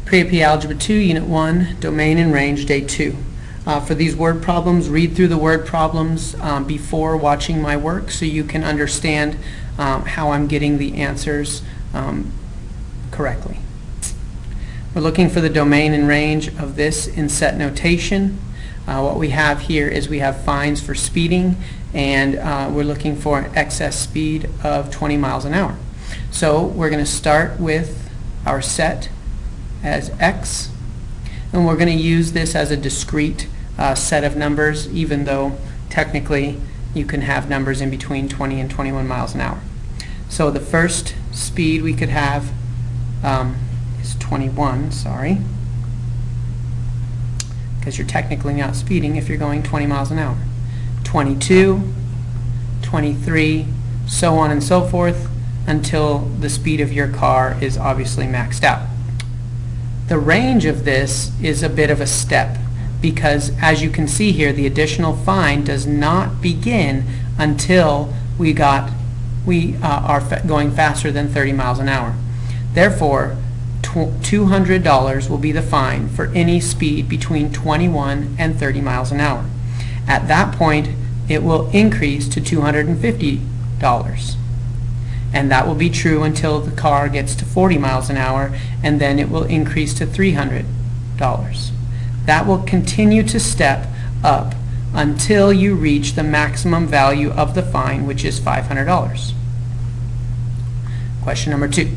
Pre-AP Algebra 2, Unit 1, Domain and Range, Day 2. For these word problems, read through the word problems before watching my work so you can understand how I'm getting the answers correctly. We're looking for the domain and range of this in set notation. What we have here is we have fines for speeding, and we're looking for an excess speed of 20 miles an hour. So we're going to start with our set as x, and we're going to use this as a discrete set of numbers, even though technically you can have numbers in between 20 and 21 miles an hour. So the first speed we could have is 21, sorry, because you're technically not speeding if you're going 20 miles an hour. 22, 23, so on and so forth until the speed of your car is obviously maxed out. The range of this is a bit of a step because, as you can see here, the additional fine does not begin until we are going faster than 30 miles an hour. Therefore, $200 will be the fine for any speed between 21 and 30 miles an hour. At that point, it will increase to $250. And that will be true until the car gets to 40 miles an hour, and then it will increase to $300. That will continue to step up until you reach the maximum value of the fine, which is $500. Question number 2.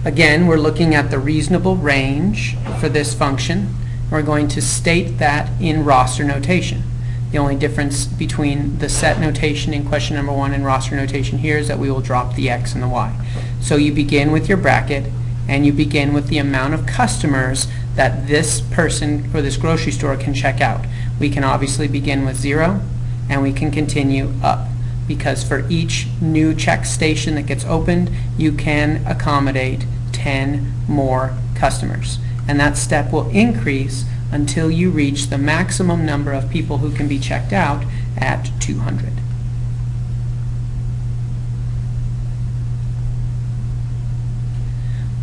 Again, we're looking at the reasonable range for this function. We're going to state that in roster notation. The only difference between the set notation in question number 1 and roster notation here is that we will drop the x and the y. So you begin with your bracket, and you begin with the amount of customers that this person or this grocery store can check out. We can obviously begin with 0, and we can continue up, because for each new check station that gets opened, you can accommodate 10 more customers. And that step will increase until you reach the maximum number of people who can be checked out at 200.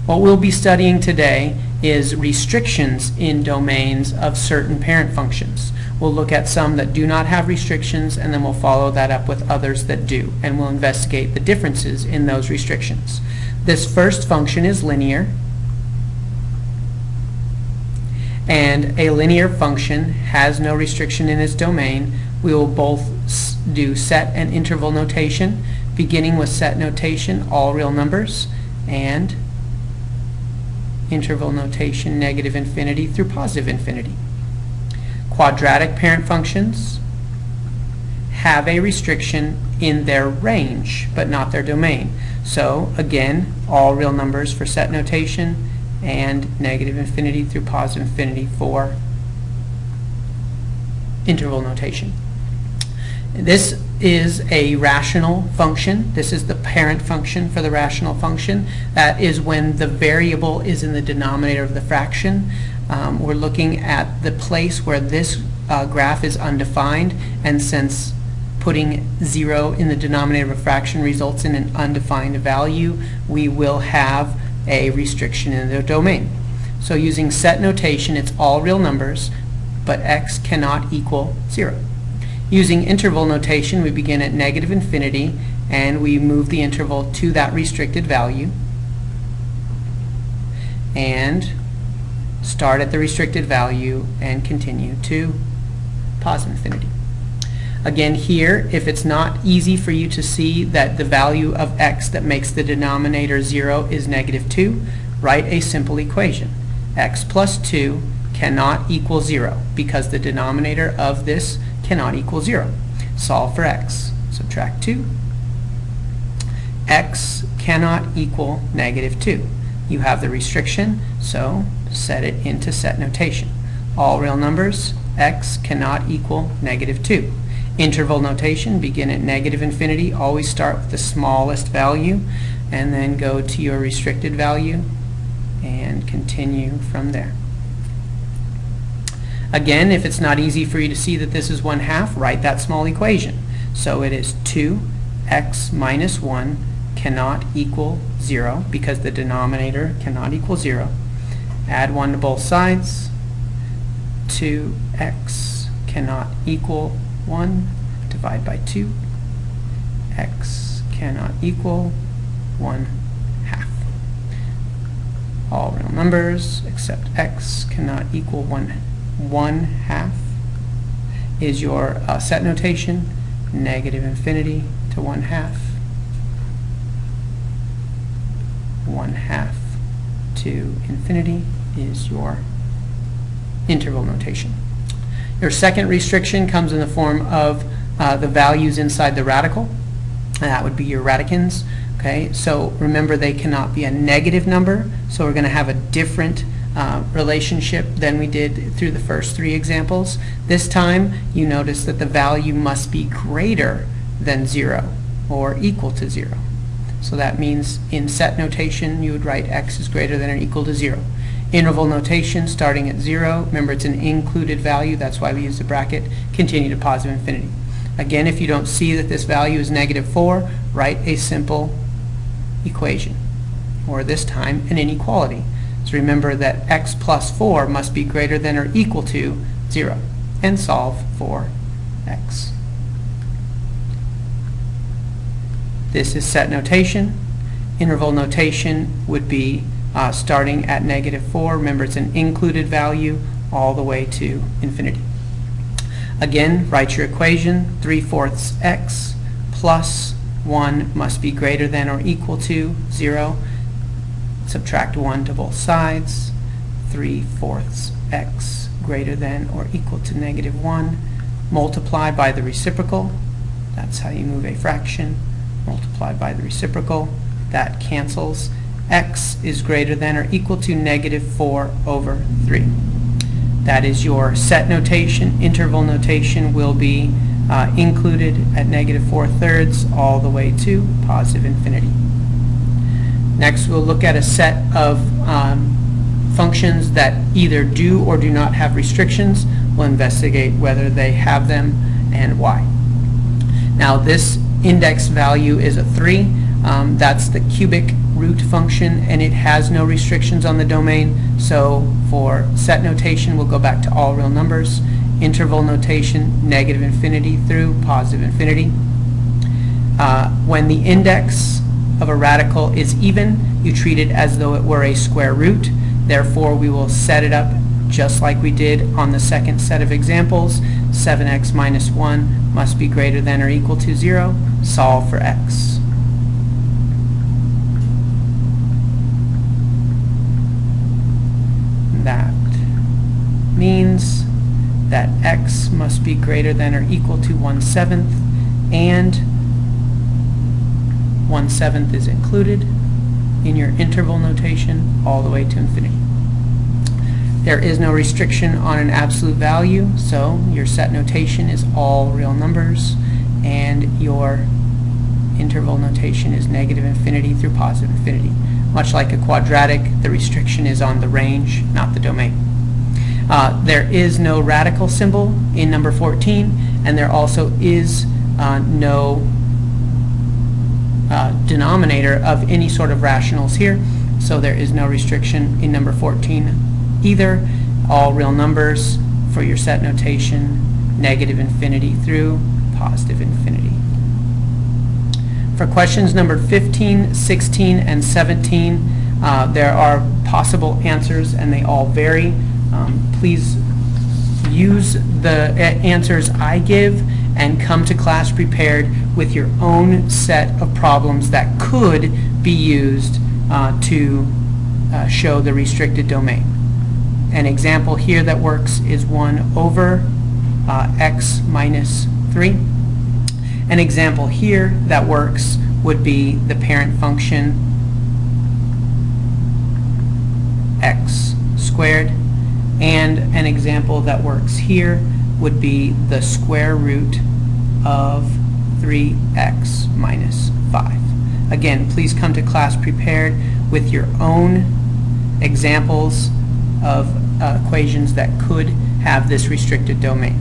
What we'll be studying today is restrictions in domains of certain parent functions. We'll look at some that do not have restrictions, and then we'll follow that up with others that do, and we'll investigate the differences in those restrictions. This first function is linear, and a linear function has no restriction in its domain. We will both do set and interval notation, beginning with set notation, all real numbers, and interval notation, negative infinity through positive infinity. Quadratic parent functions have a restriction in their range, but not their domain. So again, all real numbers for set notation, and negative infinity through positive infinity for interval notation. This is a rational function. This is the parent function for the rational function. That is when the variable is in the denominator of the fraction. We're looking at the place where this graph is undefined, and since putting 0 in the denominator of a fraction results in an undefined value, we will have a restriction in the domain. So using set notation, it's all real numbers, but x cannot equal 0. Using interval notation, we begin at negative infinity, and we move the interval to that restricted value, and start at the restricted value and continue to positive infinity. Again, here, if it's not easy for you to see that the value of x that makes the denominator 0 is negative 2, write a simple equation. X plus 2 cannot equal 0 because the denominator of this cannot equal 0. Solve for x. Subtract 2. X cannot equal negative 2. You have the restriction, so set it into set notation. All real numbers, x cannot equal negative 2. Interval notation, begin at negative infinity, always start with the smallest value, and then go to your restricted value and continue from there. Again, if it's not easy for you to see that this is 1/2, write that small equation. So it is 2x minus 1 cannot equal 0 because the denominator cannot equal 0. Add 1 to both sides. 2x cannot equal 1. Divide by 2. X cannot equal 1/2. All real numbers except x cannot equal 1/2 is your set notation. Negative infinity to 1/2. 1/2 to infinity is your interval notation. Your second restriction comes in the form of the values inside the radical. That would be your radicands. Okay, so remember they cannot be a negative number, so we're going to have a different relationship than we did through the first 3 examples. This time you notice that the value must be greater than 0 or equal to 0. So that means in set notation you would write x is greater than or equal to 0. Interval notation starting at 0, remember it's an included value, that's why we use the bracket, continue to positive infinity. Again, if you don't see that this value is -4, write a simple equation, or this time an inequality. So remember that x plus 4 must be greater than or equal to 0, and solve for x. This is set notation. Interval notation would be starting at -4. Remember it's an included value all the way to infinity. Again, write your equation. 3/4 x plus 1 must be greater than or equal to 0. Subtract 1 to both sides. 3/4 x greater than or equal to -1. Multiply by the reciprocal. That's how you move a fraction. Multiply by the reciprocal. That cancels. X is greater than or equal to -4/3. That is your set notation. Interval notation will be included at -4/3 all the way to positive infinity. Next we'll look at a set of functions that either do or do not have restrictions. We'll investigate whether they have them and why. Now this index value is a 3. That's the cubic root function, and it has no restrictions on the domain. So for set notation, we'll go back to all real numbers. Interval notation, negative infinity through positive infinity. When the index of a radical is even, you treat it as though it were a square root. Therefore, we will set it up just like we did on the second set of examples. 7x minus 1 must be greater than or equal to 0. Solve for x. That means that x must be greater than or equal to 1/7, and 1/7 is included in your interval notation all the way to infinity. There is no restriction on an absolute value, so your set notation is all real numbers, and your interval notation is negative infinity through positive infinity. Much like a quadratic, the restriction is on the range, not the domain. There is no radical symbol in number 14, and there also is no denominator of any sort of rationals here, so there is no restriction in number 14 either. All real numbers for your set notation, negative infinity through positive infinity. For questions number 15, 16, and 17, there are possible answers and they all vary. Please use the answers I give and come to class prepared with your own set of problems that could be used to show the restricted domain. An example here that works is 1/x minus 3. An example here that works would be the parent function x squared, and an example that works here would be the square root of 3x minus 5. Again, please come to class prepared with your own examples of equations that could have this restricted domain.